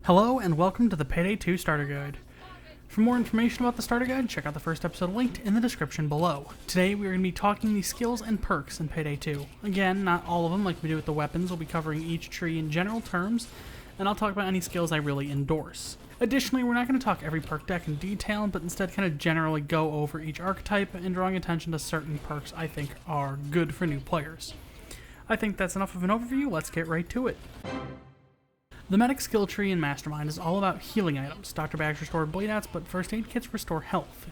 Hello and welcome to the Payday 2 Starter Guide. For more information about the Starter Guide, check out the first episode linked in the description below. Today we are going to be talking the skills and perks in Payday 2. Again, not all of them like we do with the weapons, we'll be covering each tree in general terms, and I'll talk about any skills I really endorse. Additionally, we're not going to talk every perk deck in detail, but instead kind of generally go over each archetype and drawing attention to certain perks I think are good for new players. I think that's enough of an overview, let's get right to it. The medic skill tree in Mastermind is all about healing items. Dr. Bags restore bleed outs, but first aid kits restore health.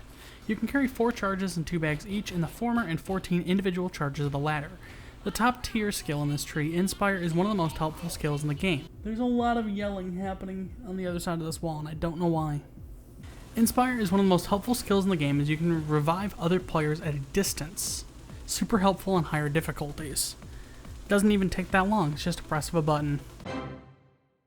You can carry 4 charges in 2 bags each in the former and 14 individual charges of the latter. The top tier skill in this tree, Inspire, is one of the most helpful skills in the game. There's a lot of yelling happening on the other side of this wall and I don't know why. Inspire is one of the most helpful skills in the game as you can revive other players at a distance. Super helpful in higher difficulties. Doesn't even take that long, it's just a press of a button.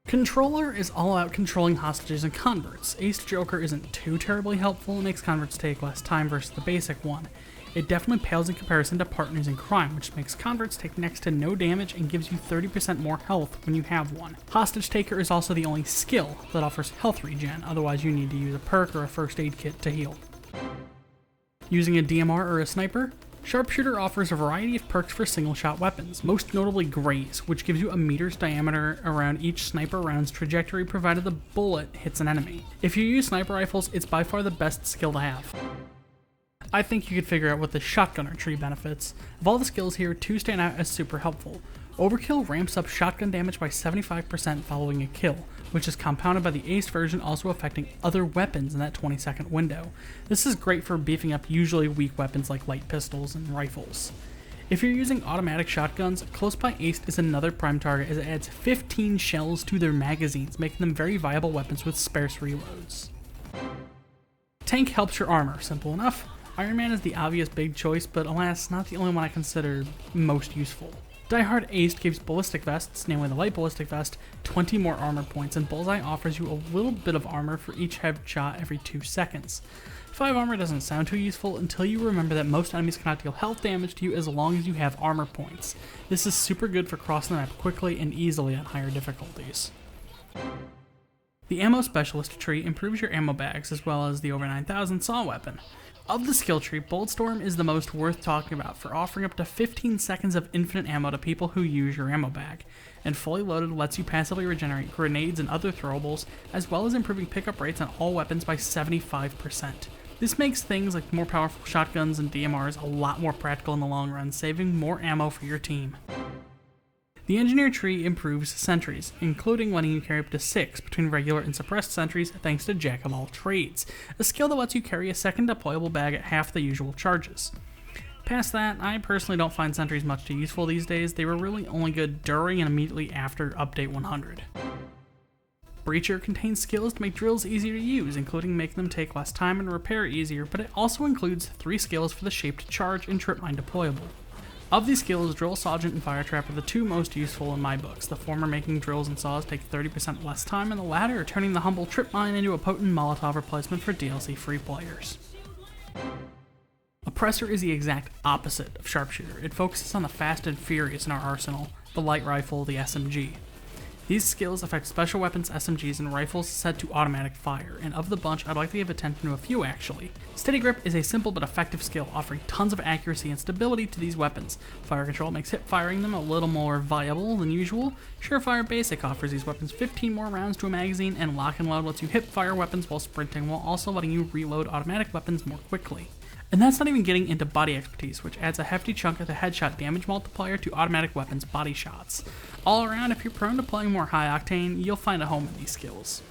Controller is all about controlling hostages and converts. Ace Joker isn't too terribly helpful, it makes converts take less time versus the basic one. It definitely pales in comparison to Partners in Crime, which makes converts take next to no damage and gives you 30% more health when you have one. Hostage Taker is also the only skill that offers health regen, otherwise you need to use a perk or a first aid kit to heal. Using a DMR or a sniper, Sharpshooter offers a variety of perks for single-shot weapons, most notably Graze, which gives you a meter's diameter around each sniper round's trajectory provided the bullet hits an enemy. If you use sniper rifles, it's by far the best skill to have. I think you could figure out what the shotgunner tree benefits. Of all the skills here, 2 stand out as super helpful. Overkill ramps up shotgun damage by 75% following a kill, which is compounded by the Ace version also affecting other weapons in that 20-second window. This is great for beefing up usually weak weapons like light pistols and rifles. If you're using automatic shotguns, Close By Ace is another prime target as it adds 15 shells to their magazines, making them very viable weapons with sparse reloads. Tank helps your armor, simple enough. Iron Man is the obvious big choice, but alas, not the only one I consider most useful. Die Hard Ace gives Ballistic Vests, namely the Light Ballistic Vest, 20 more armor points, and Bullseye offers you a little bit of armor for each headshot every 2 seconds. 5 armor doesn't sound too useful until you remember that most enemies cannot deal health damage to you as long as you have armor points. This is super good for crossing the map quickly and easily on higher difficulties. The Ammo Specialist tree improves your ammo bags as well as the over 9000 saw weapon. Of the skill tree, Bulletstorm is the most worth talking about for offering up to 15 seconds of infinite ammo to people who use your ammo bag, and fully loaded lets you passively regenerate grenades and other throwables, as well as improving pickup rates on all weapons by 75%. This makes things like more powerful shotguns and DMRs a lot more practical in the long run, saving more ammo for your team. The Engineer tree improves sentries, including letting you carry up to 6 between regular and suppressed sentries thanks to Jack of All Trades, a skill that lets you carry a second deployable bag at half the usual charges. Past that, I personally don't find sentries much too useful these days, they were really only good during and immediately after Update 100. Breacher contains skills to make drills easier to use, including making them take less time and repair easier, but it also includes 3 skills for the Shaped Charge and Trip Mine deployable. Of these skills, Drill Sergeant and Fire Trap are the 2 most useful in my books, the former making drills and saws take 30% less time, and the latter turning the humble Trip Mine into a potent Molotov replacement for DLC-free players. Oppressor is the exact opposite of Sharpshooter. It focuses on the fast and furious in our arsenal, the light rifle, the SMG. These skills affect special weapons, SMGs, and rifles set to automatic fire, and of the bunch, I'd like to give attention to a few actually. Steady Grip is a simple but effective skill, offering tons of accuracy and stability to these weapons. Fire Control makes hip firing them a little more viable than usual. Surefire Basic offers these weapons 15 more rounds to a magazine, and Lock and Load lets you hip fire weapons while sprinting, while also letting you reload automatic weapons more quickly. And that's not even getting into body expertise, which adds a hefty chunk of the headshot damage multiplier to automatic weapons body shots. All around, if you're prone to playing more high octane, you'll find a home in these skills.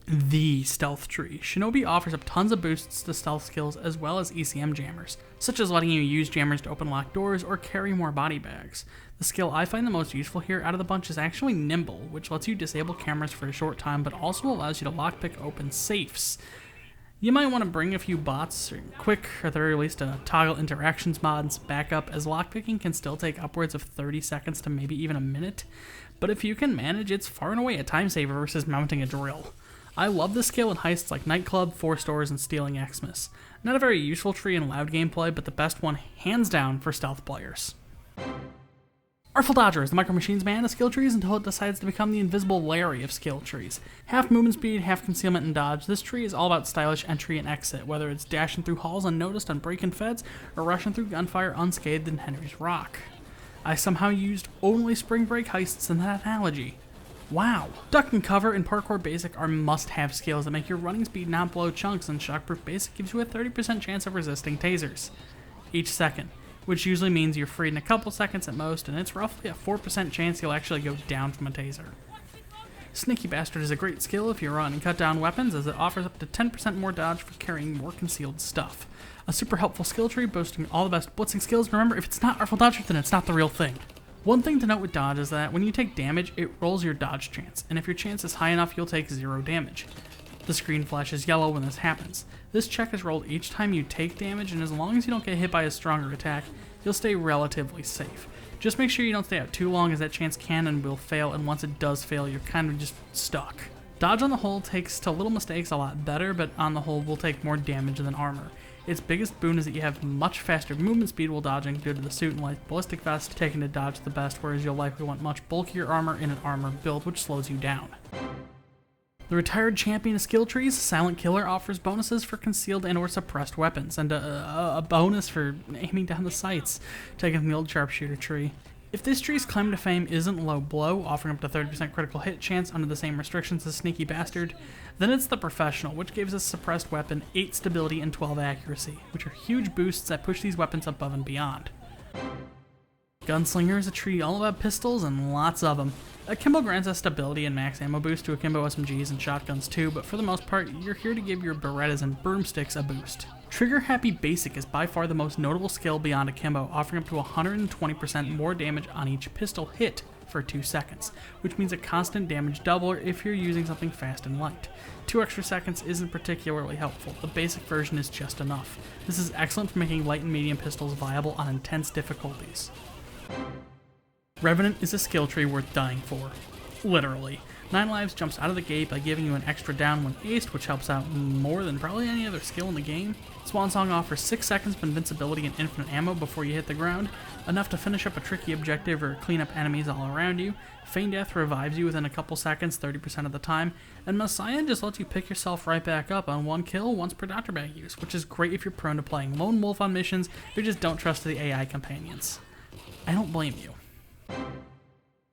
The Stealth tree. Shinobi offers up tons of boosts to stealth skills as well as ECM jammers, such as letting you use jammers to open locked doors or carry more body bags. The skill I find the most useful here out of the bunch is actually Nimble, which lets you disable cameras for a short time but also allows you to lockpick open safes. You might want to bring a few bots, or quick, or at the very least a toggle interactions mod and some backup, as lockpicking can still take upwards of 30 seconds to maybe even a minute, but if you can manage, it's far and away a time saver versus mounting a drill. I love this skill in heists like Nightclub, 4 Stores, and Stealing Xmas. Not a very useful tree in loud gameplay, but the best one hands down for stealth players. Artful Dodge is the Micro Machines man of skill trees until it decides to become the invisible Larry of skill trees. Half movement speed, half concealment and dodge, this tree is all about stylish entry and exit, whether it's dashing through halls unnoticed on break-in feds, or rushing through gunfire unscathed in Henry's Rock. I somehow used only spring break heists in that analogy. Wow. Duck and Cover and Parkour Basic are must-have skills that make your running speed not blow chunks, and Shockproof Basic gives you a 30% chance of resisting tasers each second, which usually means you're freed in a couple seconds at most, and it's roughly a 4% chance you'll actually go down from a taser. Sneaky Bastard is a great skill if you run and cut down weapons, as it offers up to 10% more dodge for carrying more concealed stuff. A super helpful skill tree boasting all the best blitzing skills. Remember, if it's not Artful Dodge, then it's not the real thing. One thing to note with dodge is that when you take damage, it rolls your dodge chance, and if your chance is high enough, you'll take 0 damage. The screen flashes yellow when this happens. This check is rolled each time you take damage, and as long as you don't get hit by a stronger attack, you'll stay relatively safe. Just make sure you don't stay out too long, as that chance can and will fail, and once it does fail, you're kind of just stuck. Dodge on the whole takes to little mistakes a lot better, but on the whole will take more damage than armor. Its biggest boon is that you have much faster movement speed while dodging due to the suit and light Ballistic Vest taking to dodge the best, whereas you'll likely want much bulkier armor in an armor build, which slows you down. The Retired Champion of Skill Trees, Silent Killer, offers bonuses for concealed and or suppressed weapons, and a bonus for aiming down the sights, taken from the old Sharpshooter tree. If this tree's claim to fame isn't Low Blow, offering up to 30% critical hit chance under the same restrictions as Sneaky Bastard, then it's the Professional, which gives a suppressed weapon 8 stability and 12 accuracy, which are huge boosts that push these weapons above and beyond. Gunslinger is a tree all about pistols and lots of them. Akimbo grants a stability and max ammo boost to Akimbo SMGs and shotguns too, but for the most part, you're here to give your Berettas and broomsticks a boost. Trigger Happy Basic is by far the most notable skill beyond Akimbo, offering up to 120% more damage on each pistol hit for 2 seconds, which means a constant damage doubler if you're using something fast and light. 2 extra seconds isn't particularly helpful, the basic version is just enough. This is excellent for making light and medium pistols viable on intense difficulties. Revenant is a skill tree worth dying for. Literally. 9 Lives jumps out of the gate by giving you an extra down when aced, which helps out more than probably any other skill in the game. Swan Song offers 6 seconds of invincibility and infinite ammo before you hit the ground, enough to finish up a tricky objective or clean up enemies all around you. Feign Death revives you within a couple seconds 30% of the time, and Messiah just lets you pick yourself right back up on 1 kill once per Dr. Bag use, which is great if you're prone to playing Lone Wolf on missions or just don't trust the AI companions. I don't blame you.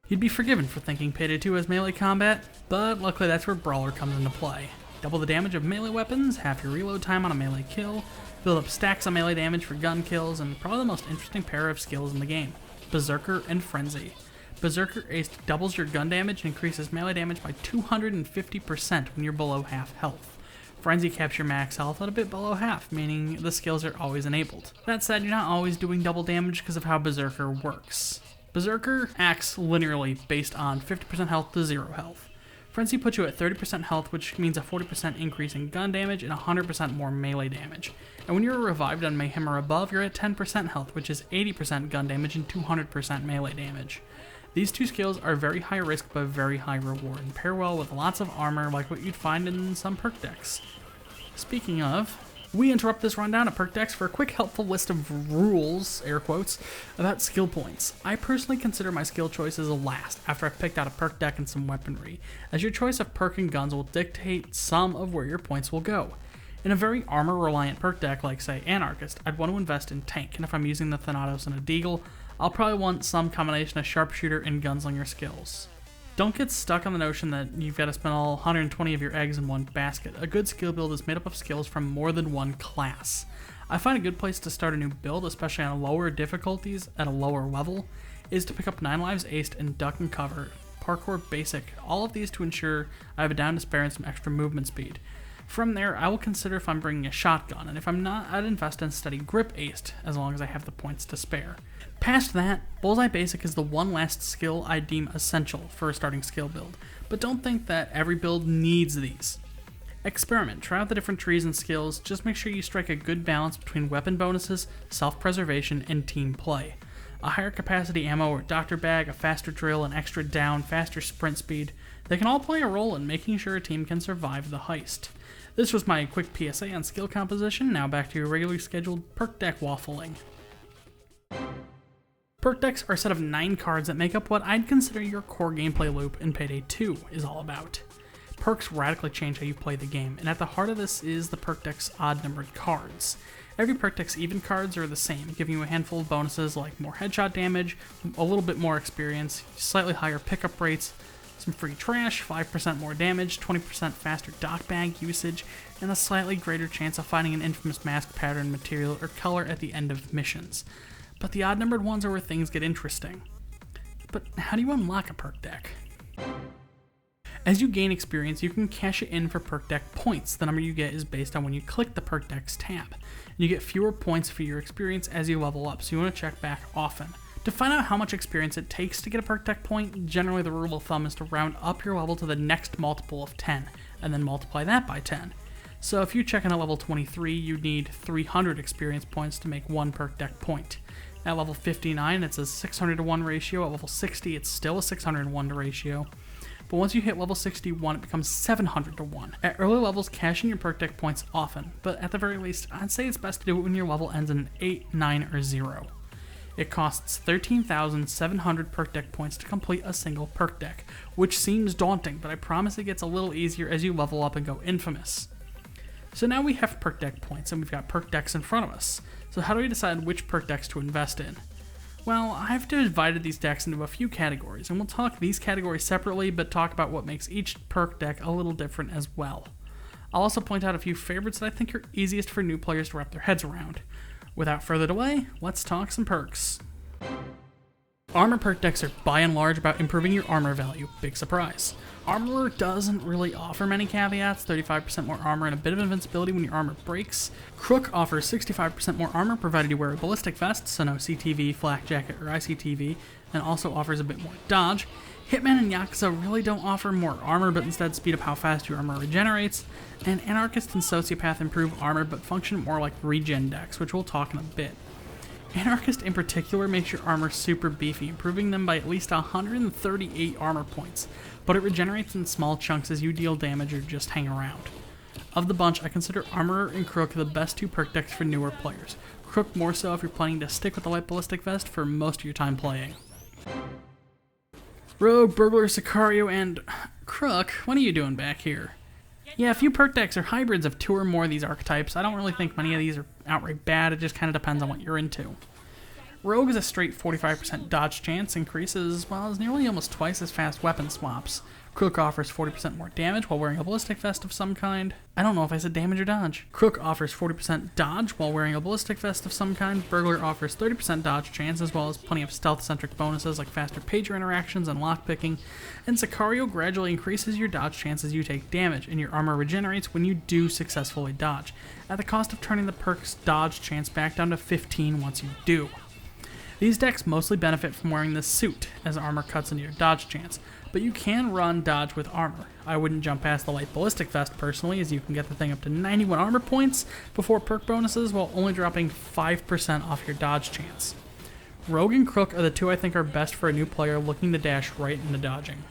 You'd be forgiven for thinking Payday 2 has melee combat, but luckily that's where Brawler comes into play. Double the damage of melee weapons, half your reload time on a melee kill, build up stacks of melee damage for gun kills, and probably the most interesting pair of skills in the game, Berserker and Frenzy. Berserker Ace doubles your gun damage and increases melee damage by 250% when you're below half health. Frenzy caps your max health at a bit below half, meaning the skills are always enabled. That said, you're not always doing double damage because of how Berserker works. Berserker acts linearly based on 50% health to 0 health. Frenzy puts you at 30% health, which means a 40% increase in gun damage and 100% more melee damage. And when you're revived on Mayhem or above, you're at 10% health, which is 80% gun damage and 200% melee damage. These 2 skills are very high risk but very high reward, and pair well with lots of armor like what you'd find in some perk decks. Speaking of, we interrupt this rundown of perk decks for a quick helpful list of rules, air quotes, about skill points. I personally consider my skill choices last after I've picked out a perk deck and some weaponry, as your choice of perk and guns will dictate some of where your points will go. In a very armor-reliant perk deck like, say, Anarchist, I'd want to invest in Tank, and if I'm using the Thanatos and a Deagle, I'll probably want some combination of Sharpshooter and Gunslinger skills. Don't get stuck on the notion that you've got to spend all 120 of your eggs in one basket. A good skill build is made up of skills from more than one class. I find a good place to start a new build, especially on lower difficulties at a lower level, is to pick up 9 Lives Aced and Duck and Cover, Parkour Basic, all of these to ensure I have a down to spare and some extra movement speed. From there, I will consider if I'm bringing a shotgun, and if I'm not, I'd invest in Steady Grip Aced, as long as I have the points to spare. Past that, Bullseye Basic is the one last skill I deem essential for a starting skill build, but don't think that every build needs these. Experiment, try out the different trees and skills, just make sure you strike a good balance between weapon bonuses, self-preservation, and team play. A higher capacity ammo or Dr. Bag, a faster drill, an extra down, faster sprint speed, they can all play a role in making sure a team can survive the heist. This was my quick PSA on skill composition, now back to your regularly scheduled perk deck waffling. Perk decks are a set of 9 cards that make up what I'd consider your core gameplay loop in Payday 2 is all about. Perks radically change how you play the game, and at the heart of this is the Perk deck's odd-numbered cards. Every Perk deck's even cards are the same, giving you a handful of bonuses like more headshot damage, a little bit more experience, slightly higher pickup rates, some free trash, 5% more damage, 20% faster dock bag usage, and a slightly greater chance of finding an infamous mask pattern, material, or color at the end of missions. But the odd-numbered ones are where things get interesting. But how do you unlock a perk deck? As you gain experience, you can cash it in for perk deck points. The number you get is based on when you click the perk decks tab. You get fewer points for your experience as you level up, so you want to check back often. To find out how much experience it takes to get a perk deck point, generally the rule of thumb is to round up your level to the next multiple of 10, and then multiply that by 10. So if you check in at level 23, you'd need 300 experience points to make 1 perk deck point. At level 59, it's a 600 to 1 ratio. At level 60, it's still a 601 to ratio. But once you hit level 61, it becomes 700 to 1. At early levels, cash in your perk deck points often, but at the very least, I'd say it's best to do it when your level ends in an 8, 9, or 0. It costs 13,700 perk deck points to complete a single perk deck, which seems daunting, but I promise it gets a little easier as you level up and go infamous. So now we have perk deck points, and we've got perk decks in front of us. So how do we decide which perk decks to invest in? Well, I've divided these decks into a few categories, and we'll talk these categories separately, but talk about what makes each perk deck a little different as well. I'll also point out a few favorites that I think are easiest for new players to wrap their heads around. Without further delay, let's talk some perks. Armor perk decks are by and large about improving your armor value. Big surprise. Armor doesn't really offer many caveats, 35% more armor and a bit of invincibility when your armor breaks. Crook offers 65% more armor provided you wear a Ballistic Vest, so no CTV, flak jacket, or ICTV, and also offers a bit more dodge. Hitman and Yakuza really don't offer more armor, but instead speed up how fast your armor regenerates. And Anarchist and Sociopath improve armor, but function more like regen decks, which we'll talk in a bit. Anarchist in particular makes your armor super beefy, improving them by at least 138 armor points, but it regenerates in small chunks as you deal damage or just hang around. Of the bunch, I consider Armorer and Crook the best 2 perk decks for newer players. Crook more so if you're planning to stick with the light Ballistic Vest for most of your time playing. Rogue, Burglar, Sicario, and Crook, what are you doing back here? Yeah, a few perk decks are hybrids of 2 or more of these archetypes. I don't really think many of these are outright bad, it just kind of depends on what you're into. Rogue is a straight 45% dodge chance, increases, well, is nearly almost twice as fast weapon swaps. Crook offers 40% more damage while wearing a Ballistic Vest of some kind. I don't know if I said damage or dodge. Crook offers 40% dodge while wearing a Ballistic Vest of some kind. Burglar offers 30% dodge chance as well as plenty of stealth-centric bonuses like faster pager interactions and lockpicking. And Sicario gradually increases your dodge chance as you take damage, and your armor regenerates when you do successfully dodge, at the cost of turning the perk's dodge chance back down to 15 once you do. These decks mostly benefit from wearing the suit, as armor cuts into your dodge chance, but you can run dodge with armor. I wouldn't jump past the light Ballistic Vest personally, as you can get the thing up to 91 armor points before perk bonuses while only dropping 5% off your dodge chance. Rogue and Crook are the 2 I think are best for a new player looking to dash right into dodging.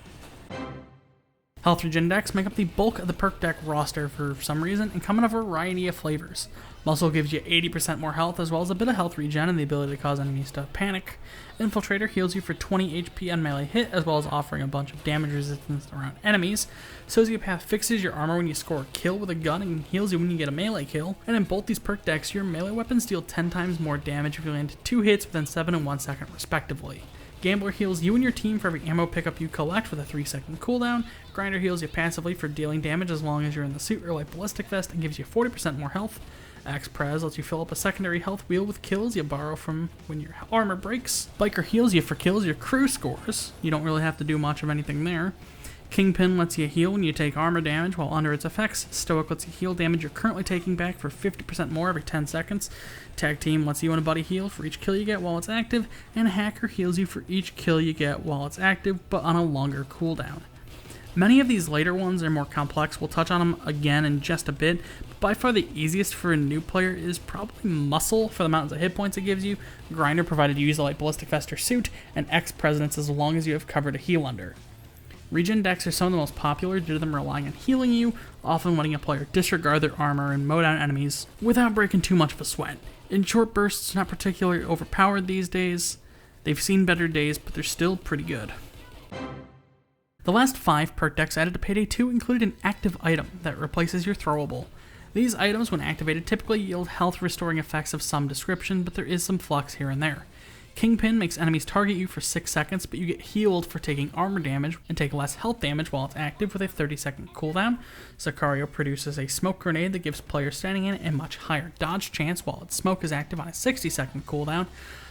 Health regen decks make up the bulk of the perk deck roster for some reason and come in a variety of flavors. Muscle gives you 80% more health as well as a bit of health regen and the ability to cause enemies to panic. Infiltrator heals you for 20 HP on melee hit as well as offering a bunch of damage resistance around enemies. Sociopath fixes your armor when you score a kill with a gun and heals you when you get a melee kill. And in both these perk decks, your melee weapons deal 10 times more damage if you land 2 hits within 7 and 1 second respectively. Gambler heals you and your team for every ammo pickup you collect with a 3-second cooldown. Grinder heals you passively for dealing damage as long as you're in the suit or light Ballistic Vest and gives you 40% more health. Axe Prez lets you fill up a secondary health wheel with kills you borrow from when your armor breaks. Biker heals you for kills your crew scores. You don't really have to do much of anything there. Kingpin lets you heal when you take armor damage while under its effects. Stoic lets you heal damage you're currently taking back for 50% more every 10 seconds. Tag Team lets you and a buddy heal for each kill you get while it's active. And Hacker heals you for each kill you get while it's active, but on a longer cooldown. Many of these later ones are more complex. We'll touch on them again in just a bit. But by far the easiest for a new player is probably Muscle for the mountains of hit points it gives you, Grinder provided you use a light Ballistic Vest or suit, and X Presidents as long as you have cover to heal under. Regen decks are some of the most popular due to them relying on healing you, often letting a player disregard their armor and mow down enemies without breaking too much of a sweat. In short bursts, not particularly overpowered these days. They've seen better days, but they're still pretty good. The last 5 perk decks added to Payday 2 included an active item that replaces your throwable. These items, when activated, typically yield health restoring effects of some description, but there is some flux here and there. Kingpin makes enemies target you for 6 seconds, but you get healed for taking armor damage and take less health damage while it's active with a 30-second cooldown. Sicario produces a smoke grenade that gives players standing in it a much higher dodge chance while its smoke is active on a 60-second cooldown.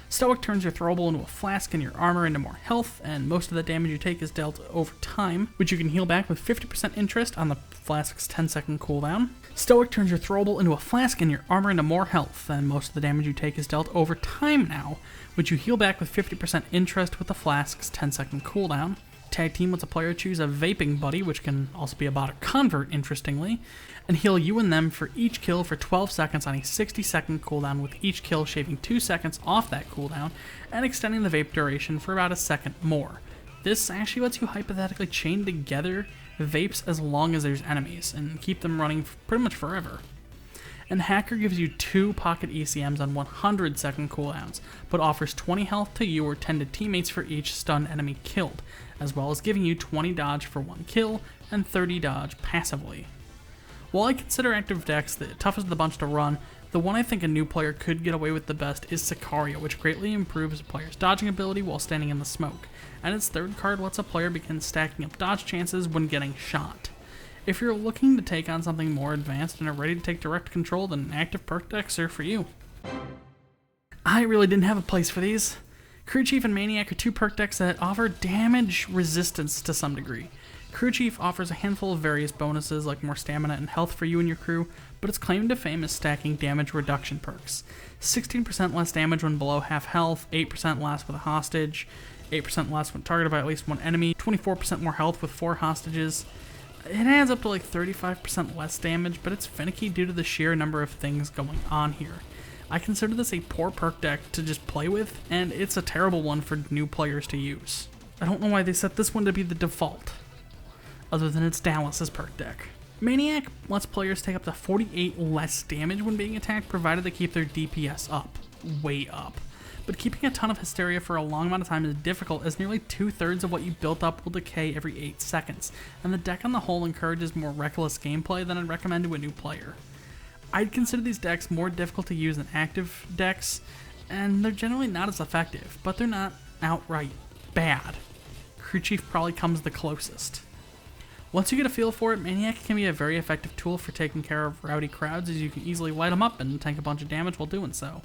Stoic turns your throwable into a flask and your armor into more health, and most of the damage you take is dealt over time, which you can heal back with 50% interest on the flask's 10-second cooldown. Stoic turns your throwable into a flask and your armor into more health, and most of the damage you take is dealt over time now, which you heal back with 50% interest with the flask's 10-second cooldown. Tag team lets a player choose a vaping buddy, which can also be a bot or convert, interestingly, and heal you and them for each kill for 12 seconds on a 60-second cooldown, with each kill shaving 2 seconds off that cooldown and extending the vape duration for about a second more. This actually lets you hypothetically chain together vapes as long as there's enemies and keep them running pretty much forever. And Hacker gives you 2 pocket ECMs on 100-second cooldowns, but offers 20 health to you or 10 to teammates for each stunned enemy killed, as well as giving you 20 dodge for 1 kill and 30 dodge passively. While I consider active decks the toughest of the bunch to run, the one I think a new player could get away with the best is Sicario, which greatly improves a player's dodging ability while standing in the smoke, and its 3rd card lets a player begin stacking up dodge chances when getting shot. If you're looking to take on something more advanced and are ready to take direct control, then active perk decks are for you. I really didn't have a place for these. Crew Chief and Maniac are 2 perk decks that offer damage resistance to some degree. Crew Chief offers a handful of various bonuses like more stamina and health for you and your crew, but its claim to fame is stacking damage reduction perks. 16% less damage when below half health, 8% less with a hostage, 8% less when targeted by at least 1 enemy, 24% more health with 4 hostages. It adds up to like 35% less damage, but it's finicky due to the sheer number of things going on here. I consider this a poor perk deck to just play with, and it's a terrible one for new players to use. I don't know why they set this one to be the default, other than it's Dallas's perk deck. Maniac lets players take up to 48 less damage when being attacked, provided they keep their DPS up, way up. But keeping a ton of Hysteria for a long amount of time is difficult, as nearly 2/3 of what you built up will decay every 8 seconds, and the deck on the whole encourages more reckless gameplay than I'd recommend to a new player. I'd consider these decks more difficult to use than active decks, and they're generally not as effective, but they're not outright bad. Crew Chief probably comes the closest. Once you get a feel for it, Maniac can be a very effective tool for taking care of rowdy crowds, as you can easily light them up and tank a bunch of damage while doing so.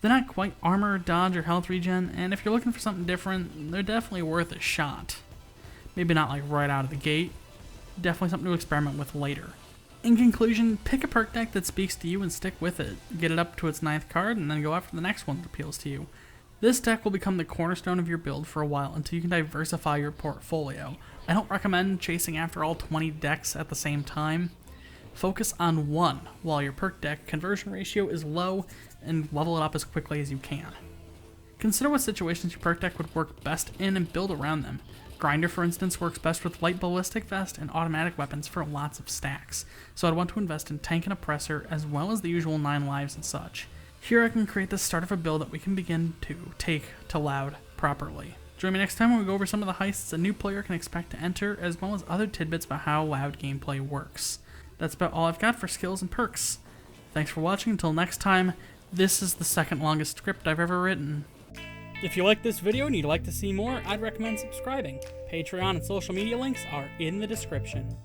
They're not quite armor, dodge, or health regen, and if you're looking for something different, they're definitely worth a shot. Maybe not like right out of the gate, definitely something to experiment with later. In conclusion, pick a perk deck that speaks to you and stick with it. Get it up to its 9th card and then go after the next one that appeals to you. This deck will become the cornerstone of your build for a while until you can diversify your portfolio. I don't recommend chasing after all 20 decks at the same time. Focus on one while your perk deck conversion ratio is low and level it up as quickly as you can. Consider what situations your perk deck would work best in and build around them. Grinder, for instance, works best with light ballistic vest and automatic weapons for lots of stacks, so I'd want to invest in tank and oppressor as well as the usual 9 lives and such. Here I can create the start of a build that we can begin to take to Loud properly. Join me next time when we go over some of the heists a new player can expect to enter, as well as other tidbits about how Loud gameplay works. That's about all I've got for skills and perks. Thanks for watching. Until next time, this is the 2nd longest script I've ever written. If you like this video and you'd like to see more, I'd recommend subscribing. Patreon and social media links are in the description.